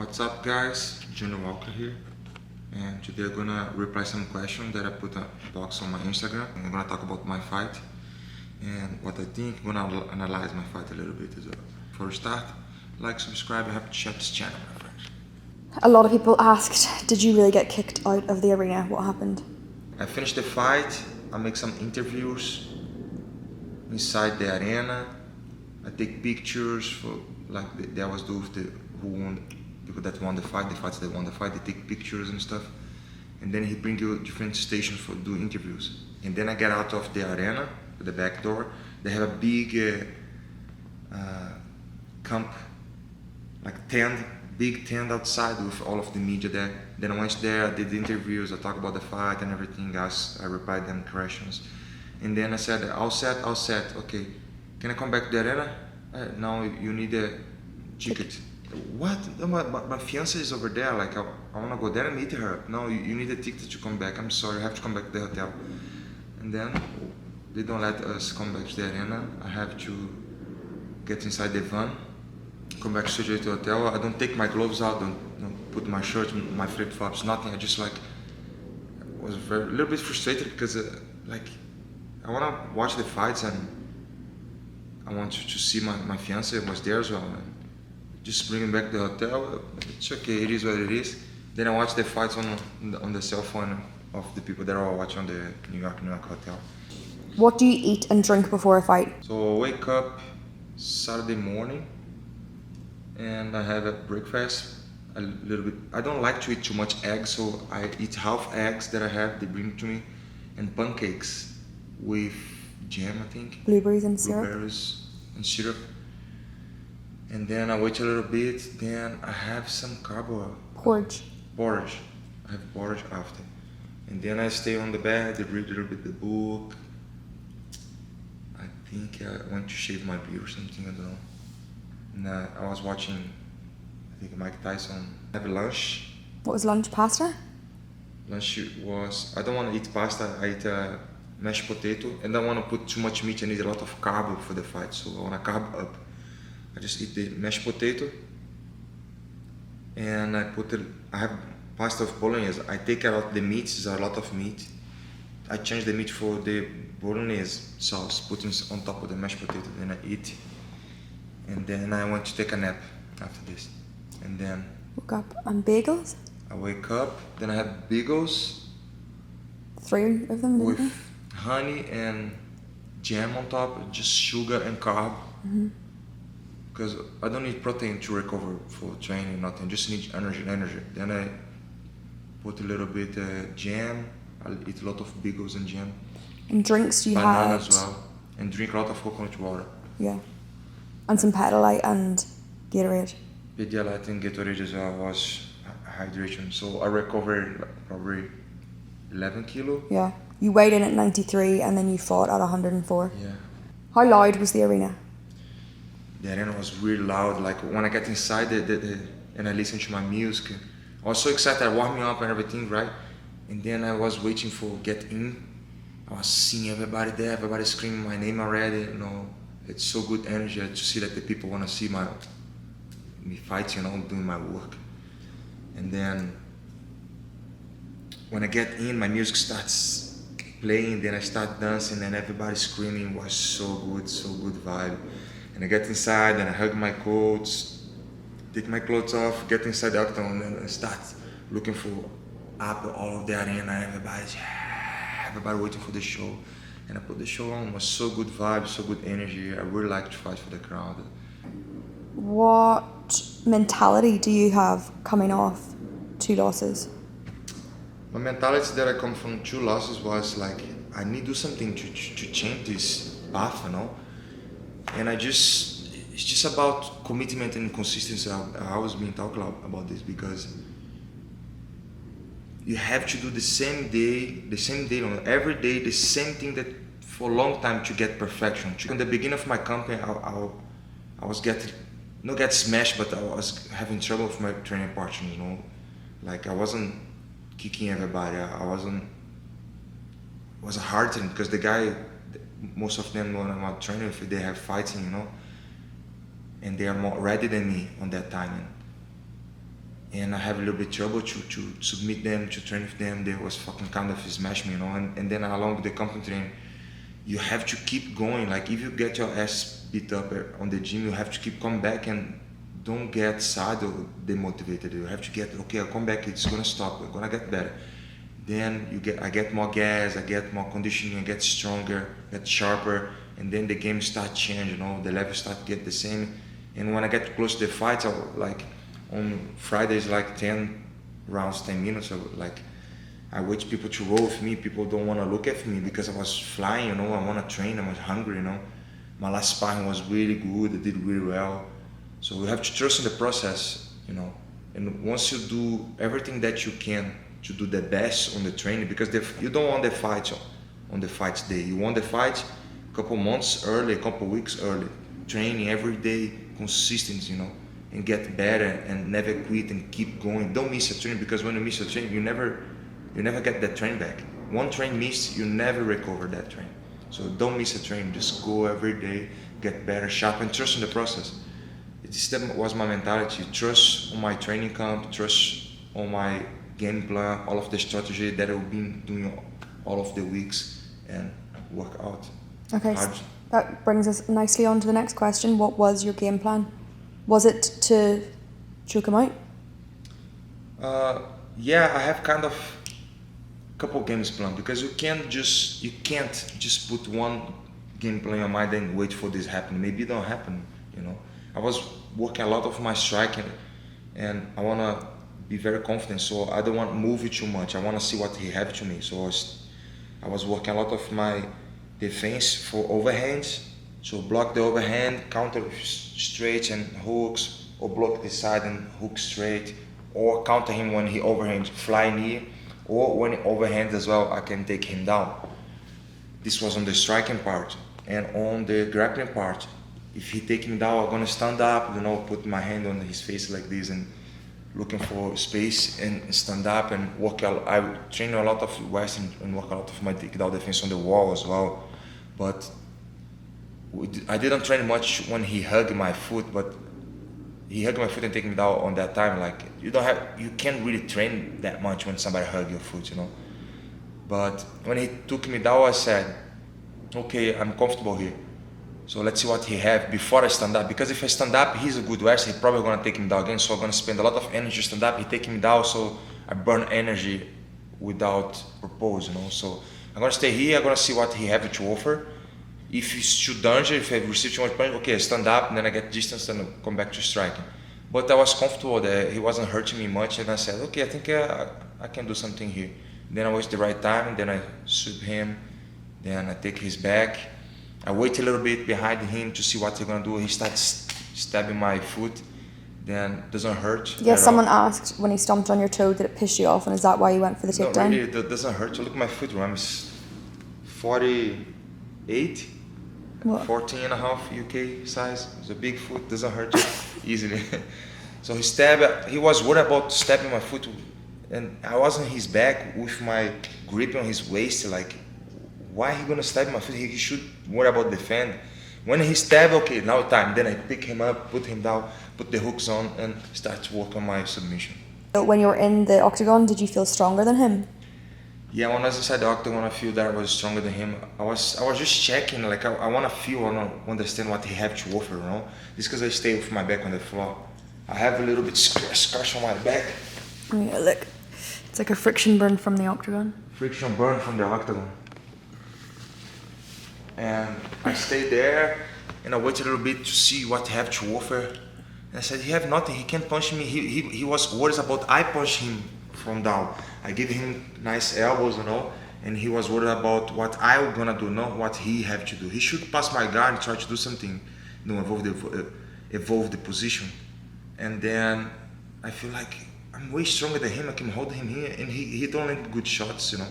What's up, guys? Junior Walker here, and today I'm gonna reply some questions that I put a box on my Instagram. And I'm gonna talk about my fight and what I think. I'm gonna analyze my fight a little bit as well. Before we start, like, subscribe, and happy to share this channel, my friends. A lot of people asked, did you really get kicked out of the arena? What happened? I finished the fight. I make some interviews inside the arena. I take pictures for there was those who won, people that won the fight, the fights that won the fight. They take pictures and stuff, and then he bring you different stations for do interviews. And then I get out of the arena, the back door. They have a big camp, like tent, big tent outside with all of the media there. Then I went there, I did the interviews, I talked about the fight and everything else. I replied them questions, and then I said, all set. Okay, can I come back to the arena? Now you need a ticket. What? My fiance is over there. Like I wanna go there and meet her. No, you need a ticket to come back. I'm sorry, I have to come back to the hotel. And then they don't let us come back to the arena. I have to get inside the van, come back straight to the hotel. I don't take my gloves out, don't put my shirt, my flip flops, nothing. I just was a little bit frustrated because I wanna watch the fights and I want to see my fiance was there as well. And just bring him back to the hotel. It's okay, it is what it is. Then I watch the fights on the cell phone of the people that are watching on the New York hotel. What do you eat and drink before a fight? So I wake up Saturday morning and I have a breakfast, a little bit. I don't like to eat too much eggs, so I eat half eggs that I have, they bring to me, and pancakes with jam, I think. Blueberries and syrup? Blueberries and syrup. And then I wait a little bit, then I have some Porridge. Porridge. I have porridge after. And then I stay on the bed, I read a little bit the book. I think I went to shave my beard or something, I don't know. And I was watching, I think Mike Tyson. I have lunch. What was lunch? Pasta? Lunch was, I don't want to eat pasta, I eat mashed potato. And I don't want to put too much meat, I need a lot of carb for the fight, so I want to carb up. I just eat the mashed potato, and I have pasta of bolognese. I take out the meat, it's a lot of meat. I change the meat for the bolognese sauce, put it on top of the mashed potato, then I eat. And then I want to take a nap after this. And then Woke up and bagels? I wake up, then I have bagels 3 of them, with didn't honey and jam on top, just sugar and carb. Mm-hmm. Because I don't need protein to recover for training, nothing, just need energy. Then I put a little bit jam, I'll eat a lot of bagels and jam. And drinks you Banana had? as well, and drink a lot of coconut water. Yeah. And some Pedialyte and Gatorade? Pedialyte and Gatorade as well was hydration, so I recovered probably 11 kilo. Yeah. You weighed in at 93 and then you fought at 104? Yeah. How loud was the arena? The arena was really loud, like when I get inside and I listen to my music, I was so excited, I warmed me up and everything, right? And then I was waiting for get in. I was seeing everybody there, everybody screaming my name already, you know. It's so good energy to see that the people want to see me fight, you know, doing my work. And then when I get in, my music starts playing, then I start dancing and everybody screaming. It was so good vibe. And I get inside and I hug my coach, take my clothes off, get inside the octagon and I start looking for up all of the arena, everybody waiting for the show. And I put the show on, it was so good vibe, so good energy. I really like to fight for the crowd. What mentality do you have coming off 2 losses? My mentality that I come from 2 losses was like, I need to do something to change this path, you know? And it's just about commitment and consistency. I always been talking about this because you have to do the same day, every day, the same thing that for a long time to get perfection. In the beginning of my company, I was not get smashed, but I was having trouble with my training partners, you know? Like I wasn't kicking everybody, it was a hard thing because the guy, most of them when I'm out training with, they have fighting, you know, and they are more ready than me on that time. and I have a little bit trouble to submit them, to train with them. They was fucking kind of smash me, you know. And then along the company training, you have to keep going. Like if you get your ass beat up on the gym, you have to keep coming back and don't get sad or demotivated. You have to get, okay, I'll come back, it's gonna stop, we're gonna get better. Then I get more gas, I get more conditioning, I get stronger, get sharper, and then the game start changing, you know, the levels start to get the same. And when I get close to the fights, like on Fridays, like 10 rounds, 10 minutes, I wait people to roll with me. People don't want to look at me because I was flying, you know, I want to train, I was hungry, you know. My last sparring was really good, I did really well. So you have to trust in the process, you know. And once you do everything that you can to do the best on the training, because you don't want the fight on the fight day. You want the fight a couple months early, a couple weeks early. Training every day, consistency, you know, and get better and never quit and keep going. Don't miss a training, because when you miss a training, you never get that train back. One train missed, you never recover that train. So don't miss a train, just go every day, get better, sharp, and trust in the process. That was my mentality, trust on my training camp, trust on my game plan, all of the strategy that I've been doing all of the weeks, and work out. Okay, so that brings us nicely on to the next question. What was your game plan? Was it to choke him out? Yeah, I have kind of couple games planned, because you can't just put one game plan in your mind and wait for this to happen. Maybe it don't happen, you know. I was working a lot of my striking, and I want to be very confident, so I don't want to move it too much. I want to see what he have to me. So I was working a lot of my defense for overhands, so block the overhand, counter straight and hooks, or block the side and hook straight, or counter him when he overhands, fly knee, or when he overhands as well, I can take him down. This was on the striking part. And on the grappling part, if he take me down, I'm gonna stand up, you know, put my hand on his face like this and looking for space and stand up and work out. I train a lot of Western and work a lot of my takedown defense on the wall as well. But I didn't train much when he hugged my foot, but he hugged my foot and take me down on that time. Like you can't really train that much when somebody hug your foot, you know. But when he took me down, I said, okay, I'm comfortable here. So let's see what he have before I stand up. Because if I stand up, he's a good wrestler, he's probably gonna take him down again. So I'm gonna spend a lot of energy to stand up, he take me down, so I burn energy without purpose, you know. So I'm gonna stay here, I'm gonna see what he have to offer. If he's too dangerous, if I receive too much punch, okay, I stand up, and then I get distance and come back to striking. But I was comfortable that he wasn't hurting me much, and I said, okay, I think I can do something here. Then I wait the right time, and then I sweep him, then I take his back. I wait a little bit behind him to see what he's gonna do. He starts stabbing my foot, then doesn't hurt. Yeah, someone asked when he stomped on your toe, did it piss you off, and is that why you went for the takedown? No, really, it doesn't hurt. So look at my foot, I'm 48, what? 14 and a half UK size. It's a big foot, doesn't hurt easily. So he was worried about stabbing my foot, and I was on his back with my grip on his waist, like, why he gonna stab my foot? He should worry about defend. When he stabbed, okay, now time. Then I pick him up, put him down, put the hooks on, and start to work on my submission. So when you were in the octagon, did you feel stronger than him? Yeah, when I was inside the octagon, I feel that I was stronger than him. I was just checking, like I want to feel, I want to understand what he have to offer, you know? Just because I stay with my back on the floor. I have a little bit scratch on my back. Yeah, look, it's like a friction burn from the octagon. Friction burn from the octagon. And I stayed there, and I waited a little bit to see what he have to offer. And I said, he have nothing, he can't punch me. He was worried about I punch him from down. I give him nice elbows, you know, and he was worried about what I was gonna do, not what he have to do. He should pass my guard and try to do something, you know, evolve the position. And then I feel like I'm way stronger than him. I can hold him here, and he don't land good shots, you know.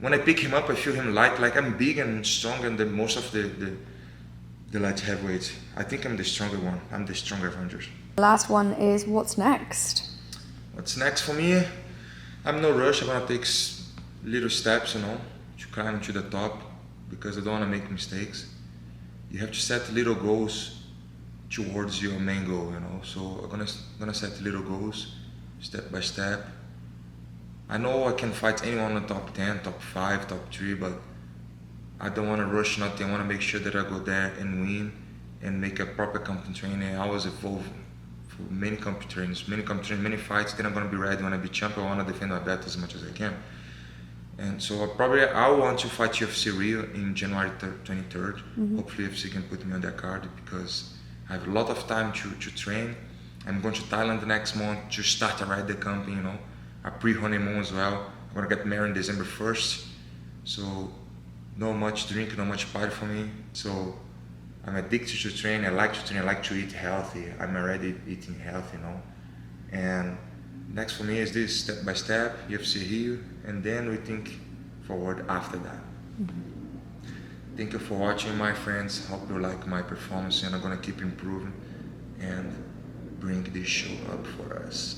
When I pick him up, I feel him light, like I'm big and stronger than most of the light heavyweights. I think I'm the stronger one. I'm the stronger Avengers. The last one is, what's next? What's next for me? I'm no rush. I'm gonna take little steps, you know, to climb to the top, because I don't wanna make mistakes. You have to set little goals towards your main goal, you know. So I'm gonna set little goals, step by step. I know I can fight anyone in the top 10, top 5, top 3, but I don't want to rush nothing. I want to make sure that I go there and win and make a proper comp training. I was evolving for many comp trainings, many fights. Then I'm going to be ready when I be champion. I want to defend my belt as much as I can. And so I want to fight UFC Rio in January 23rd. Hopefully UFC can put me on that card because I have a lot of time to train. I'm going to Thailand the next month to start to ride the company, a pre-honeymoon as well. I'm going to get married December 1st. So no much drink, no much party for me. So I'm addicted to train. I like to train. I like to eat healthy. I'm already eating healthy, And next for me is this, step by step, UFC Rio, and then we think forward after that. Thank you for watching, my friends. Hope you like my performance, and I'm gonna keep improving and bring this show up for us.